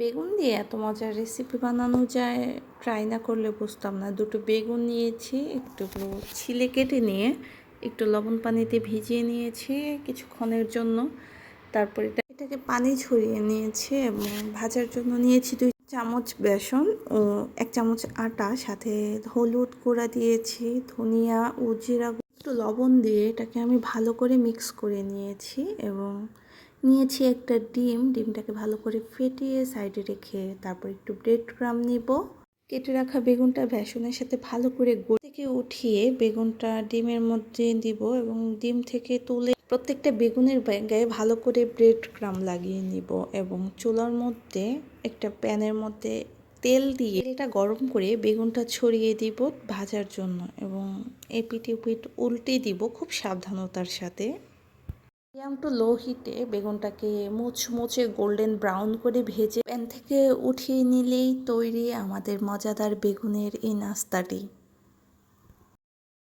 বেগুন দিয়ে এত মজার রেসিপি বানানো যায়, ট্রাই না করলে বুঝতাম না। দুটো বেগুন নিয়েছি, একটু ছিলে কেটে নিয়ে একটু লবণ পানিতে ভিজিয়ে নিয়েছি কিছুক্ষণের জন্য। তারপর এটাকে পানি ঝরিয়ে নিয়েছি এবং ভাজার জন্য নিয়েছি 2 চামচ বেসন ও 1 চামচ আটা, সাথে হলুদ গুঁড়া দিয়েছি, ধনিয়া ও জিরা, একটু লবণ দিয়ে এটাকে আমি ভালো করে মিক্স করে নিয়েছি এবং নিয়েছি একটা ডিমটাকে ভালো করে ফেটিয়ে সাইডে রেখে তারপর একটু ব্রেড ক্রাম্ব নিব। কেটে রাখা বেগুনটা বেসনের সাথে ভালো করে থেকে উঠিয়ে বেগুনটা ডিমের মধ্যে দিব এবং ডিম থেকে তুলে প্রত্যেকটা বেগুনের গায়ে ভালো করে ব্রেড ক্রাম্ব লাগিয়ে নিব এবং চুলার মধ্যে একটা প্যানের মধ্যে তেল দিয়ে তেলটা গরম করে বেগুনটা ছড়িয়ে দিব ভাজার জন্য এবং এপিট ওপিট উল্টে দিব খুব সাবধানতার সাথে। মিডিয়াম টু লো হিটে বেগুনটাকে মুচমুচে গোল্ডেন ব্রাউন করে ভেজে প্যান থেকে উঠিয়ে নিলেই তৈরি আমাদের মজাদার বেগুনের এই নাস্তাটি।